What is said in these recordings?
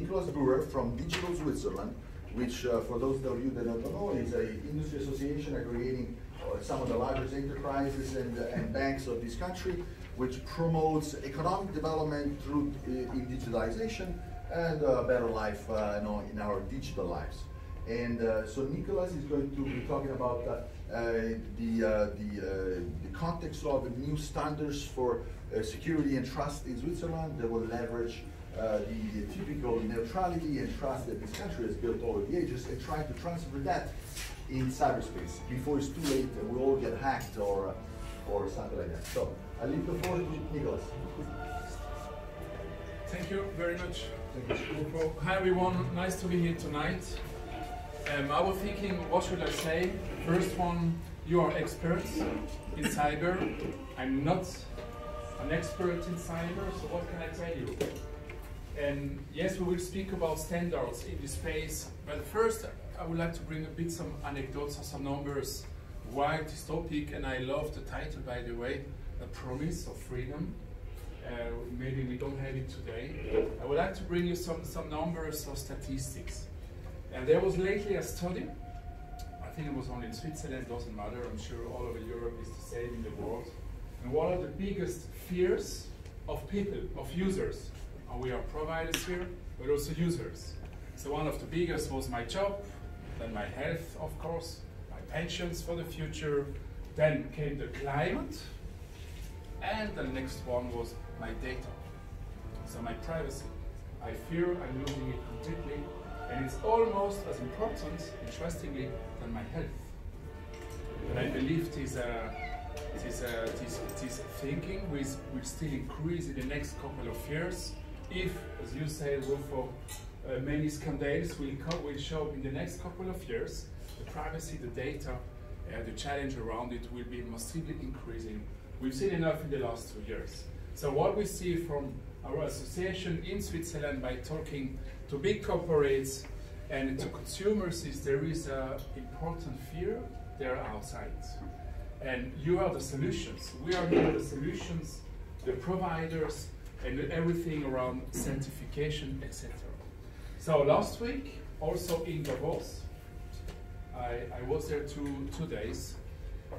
Nicolas Bürer from Digital Swizterland, which for those of you that don't know is an industry association aggregating some of the largest enterprises and banks of this country, which promotes economic development through in digitalization and a better life in our digital lives. And so Nicolas is going to be talking about the context of the new standards for security and trust in Switzerland that will leverage the typical neutrality and trust that this country has built over the ages and try to transfer that in cyberspace before it's too late and we all get hacked or something like that. So I leave the floor to Nicolas. Thank you very much. Hi everyone, nice to be here tonight. I was thinking, what should I say? First one, you are experts in cyber. I'm not an expert in cyber, so what can I tell you? And yes, we will speak about standards in this space, but first I would like to bring a bit some anecdotes or some numbers why this topic, and I love the title by the way, A Promise of Freedom. Maybe we don't have it today. I would like to bring you some numbers or statistics. And there was lately a study, I think it was only in Switzerland, doesn't matter, I'm sure all over Europe is the same in the world. And what are the biggest fears of people, of users? And we are providers here, but also users. So one of the biggest was my job, then my health, of course, my pensions for the future, then came the climate, and the next one was my data. So my privacy. I fear I'm losing it completely, and it's almost as important, interestingly, than my health. And I believe this thinking will still increase in the next couple of years if, as you said, Rufo, many scandals will show up in the next couple of years. The privacy, the data, the challenge around it will be massively increasing. We've seen enough in the last 2 years. So what we see from our association in Switzerland by talking to big corporates and to consumers is there is an important fear there outside. And you are the solutions. We are here the solutions, the providers, and everything around certification, etc. So last week, also in Davos, I was there two days.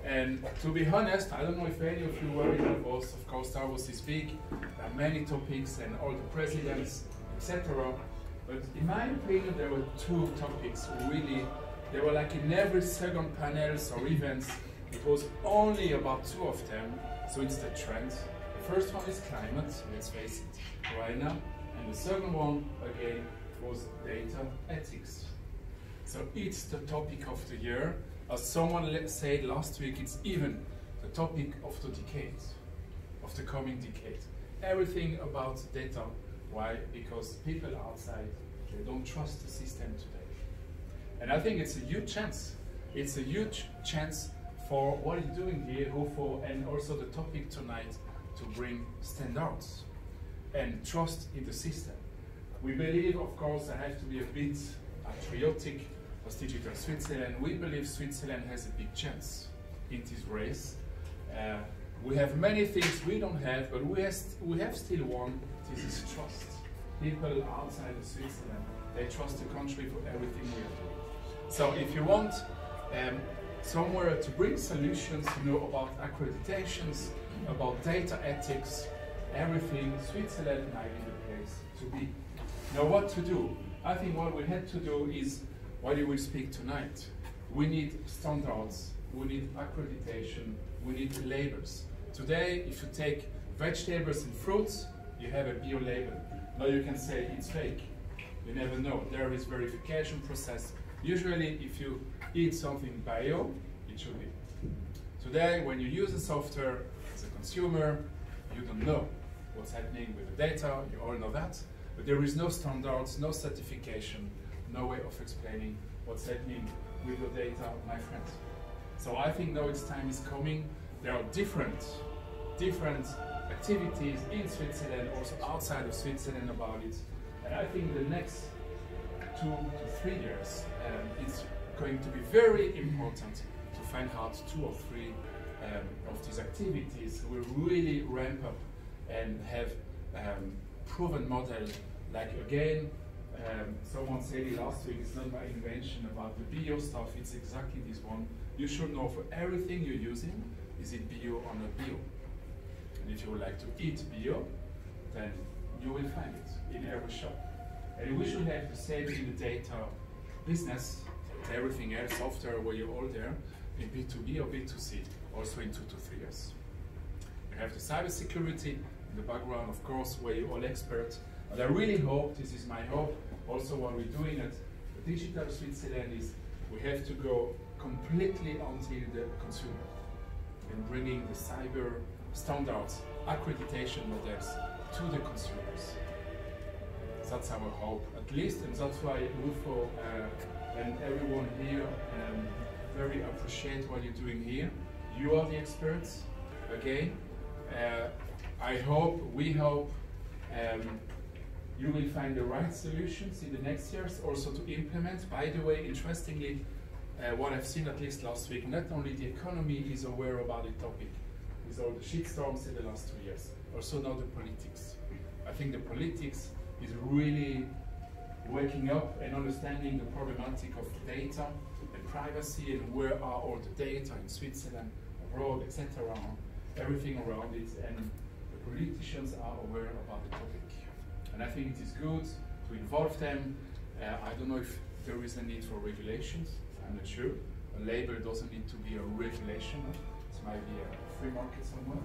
And to be honest, I don't know if any of you were in Davos. Of course, Davos is big. There are many topics and all the presidents, etc. But in my opinion, there were two topics really. They were like in every second panels or events. It was only about two of them. So it's the trend. The first one is climate, let's face it, right now. And the second one, again, was data ethics. So it's the topic of the year. As someone said last week, it's even the topic of the decade, of the coming decade. Everything about data. Why? Because people outside, they don't trust the system today. And I think it's a huge chance. It's a huge chance for what you're doing here, Rufo, and also the topic tonight to bring standards and trust in the system. We believe, of course, I have to be a bit patriotic as Digital Switzerland. We believe Switzerland has a big chance in this race. We have many things we don't have, but we have still one. This is trust. People outside of Switzerland, they trust the country for everything we are doing. So if you want somewhere to bring solutions, about accreditations, about data ethics, everything, Switzerland might be the place to be. Now what to do? I think what we had to do is what you will speak tonight. We need standards, we need accreditation, we need labels. Today, if you take vegetables and fruits, you have a bio label. Now you can say it's fake. You never know. There is verification process. Usually, if you eat something bio, it should be. Today, when you use a software as a consumer, you don't know what's happening with the data. You all know that. But there is no standards, no certification, no way of explaining what's happening with your data, my friends. So I think now its time is coming. There are different activities in Switzerland, also outside of Switzerland about it. And I think the next 2 to 3 years, it's going to be very important to find out 2 or 3 of these activities will really ramp up and have proven model, like again, someone said it last week, it's not my invention about the bio stuff, it's exactly this one. You should know for everything you're using, is it bio or not bio? And if you would like to eat bio, then you will find it in every shop. And we should have the same in the data business, everything else, software, where you're all there, in B2B or B2C, also in 2 to 3 years. You have the cybersecurity in the background, of course, where you're all experts. And I really hope, this is my hope, also what we're doing at the Digital Swizterland is we have to go completely onto the consumer and bringing the cyber standards, accreditation models to the consumers. That's our hope, at least, and that's why UFO and everyone here very appreciate what you're doing here. You are the experts, again. I hope, we hope, you will find the right solutions in the next years also to implement. By the way, interestingly, what I've seen at least last week, not only the economy is aware about the topic, with all the shitstorms in the last 2 years, also now the politics. I think the politics is really waking up and understanding the problematic of data and privacy and where are all the data in Switzerland, abroad, etc. Everything around it, and the politicians are aware about the topic. And I think it is good to involve them. I don't know if there is a need for regulations, I'm not sure. A label doesn't need to be a regulation, it might be a free market somewhere.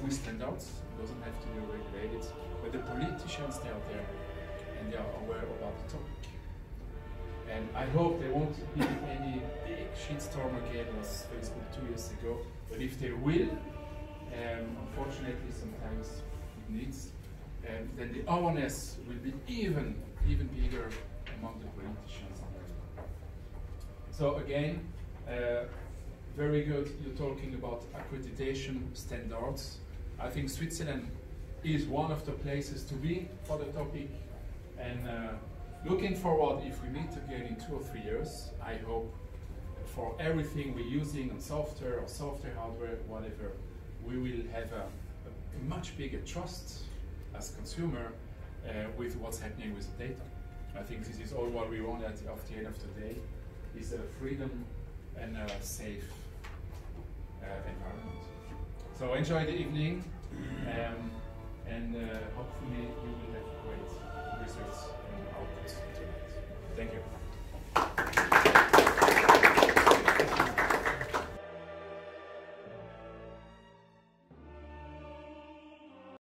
With standards, it doesn't have to be regulated, but the politicians, they are there and they are aware about the topic. And I hope there won't be any big shitstorm again as Facebook 2 years ago, but if they will, unfortunately sometimes it needs, then the awareness will be even bigger among the politicians. So again, very good, you're talking about accreditation standards. I think Switzerland is one of the places to be for the topic, and looking forward, if we meet again in 2 or 3 years, I hope for everything we're using on software or software, hardware, whatever, we will have a much bigger trust as consumer with what's happening with the data. I think this is all what we want at the end of the day, is a freedom and a safe environment. So enjoy the evening.